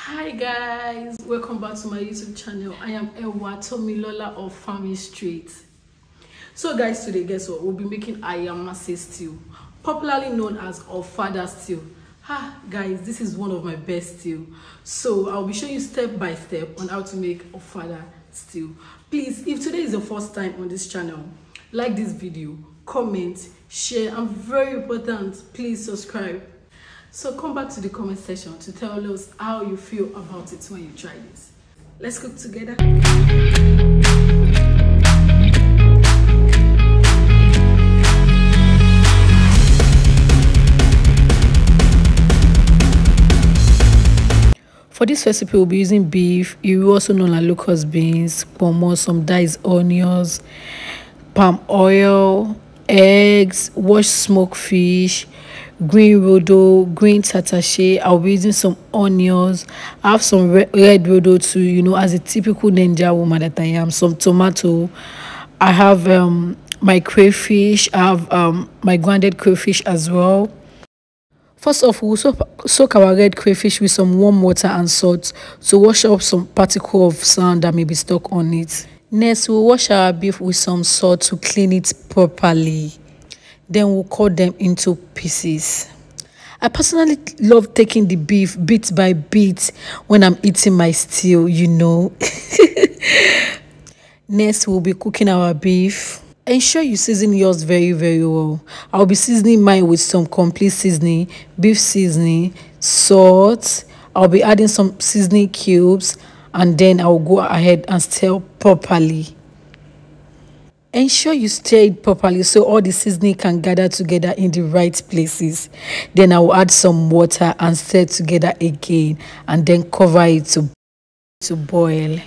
Hi guys, welcome back to my YouTube channel. I am Tomilola of Fammis Street. So guys, today guess what? We'll be making Ayamase stew, popularly known as Ofada Stew. Guys, this is one of my best stew. So I'll be showing you step by step on how to make Ofada Stew. Please, if today is your first time on this channel, like this video, comment, share, and very important, please subscribe. So come back to the comment section to tell us how you feel about it when you try this. Let's cook together. For this recipe, we'll be using beef, you also known as locust beans, pomo, some diced onions, palm oil, eggs, washed smoked fish, green rodo, green tatashe. I'll be using some onions. I have some red rodo too, you know, as a typical Ninja woman that I am. Some tomato. I have my crayfish. I have my grounded crayfish as well. First off, we'll soak our red crayfish with some warm water and salt to wash up some particle of sand that may be stuck on it. Next, we'll wash our beef with some salt to clean it properly. Then we'll cut them into pieces. I personally love taking the beef bit by bit when I'm eating my stew, you know. Next, we'll be cooking our beef. Ensure you season yours very well. I'll be seasoning mine with some complete seasoning, beef seasoning, salt. I'll be adding some seasoning cubes, and then I'll go ahead and stir properly. Ensure you stir it properly so all the seasoning can gather together in the right places. Then I will add some water and stir together again, and then cover it to boil.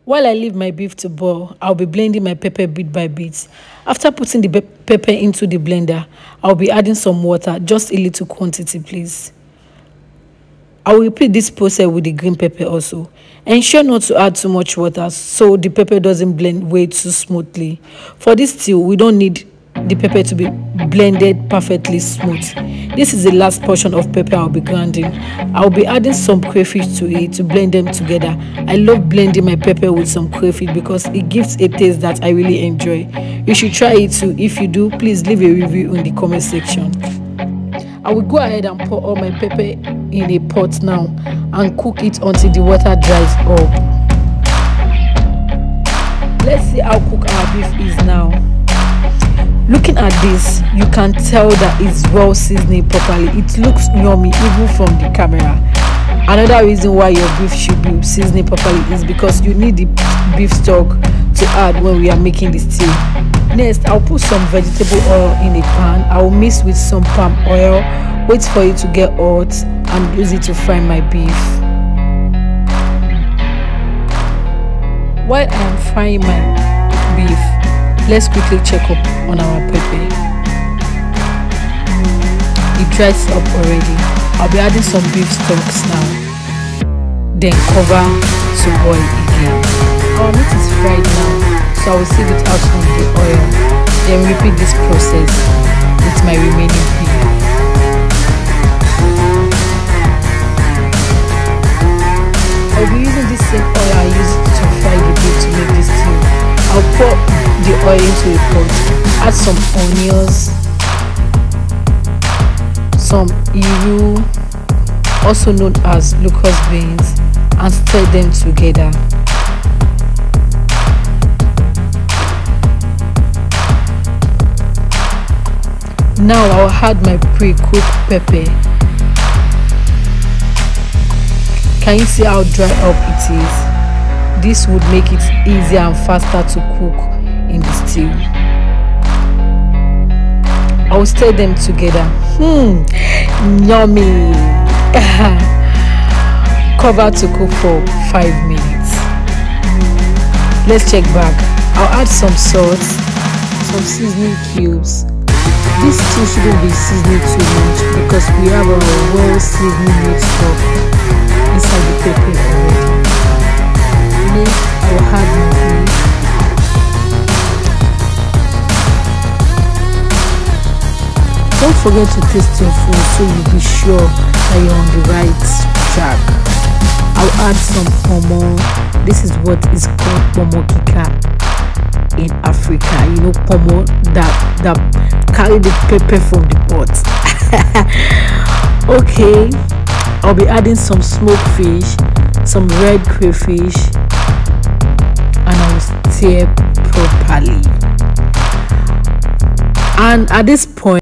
While I leave my beef to boil, I'll be blending my pepper bit by bit. After putting the pepper into the blender, I'll be adding some water, just a little quantity, please. I will repeat this process with the green pepper also. Ensure not to add too much water so the pepper doesn't blend way too smoothly. For this stew, we don't need the pepper to be blended perfectly smooth. This is the last portion of pepper I'll be grinding. I'll be adding some crayfish to it to blend them together. I love blending my pepper with some crayfish because it gives a taste that I really enjoy. You should try it too. If you do, please leave a review in the comment section. I will go ahead and pour all my pepper in a pot now and cook it until the water dries up. Let's see how cooked our beef is now. Looking at this, you can tell that it's well seasoned properly. It looks yummy even from the camera. Another reason why your beef should be seasoned properly is because you need the beef stock to add when we are making the stew. Next, I'll put some vegetable oil in a pan. I'll mix with some palm oil, wait for it to get hot, and use it to fry my beef. While I am frying my beef, let's quickly check up on our pepper. It dries up already. I'll be adding some beef stocks now. Then cover to boil again. Our meat is fried now, so I will sieve it out of the oil. Then repeat this process with my remaining beef. I'll be using this same oil I used to fry the beef to make this stew. I'll pour the oil into a pot, add some onions, some iru, also known as locust beans, and stir them together. Now I'll add my pre-cooked pepper. Can you see how dry up it is? This would make it easier and faster to cook in the stew. I will stir them together. Yummy. Cover to cook for 5 minutes. Let's check back. I'll add some salt, some seasoning cubes. This stew shouldn't be seasoning too much because we have a well seasoned meat stock inside the pepper already. Next, I will add my beef. Don't forget to taste your food so you'll be sure that you're on the right track. I'll add some pomo. This is what is called pomo kika in Africa. You know, pomo that carry the pepper from the pot. Okay, I'll be adding some smoked fish, some red crayfish, and I'll stir properly. And at this point,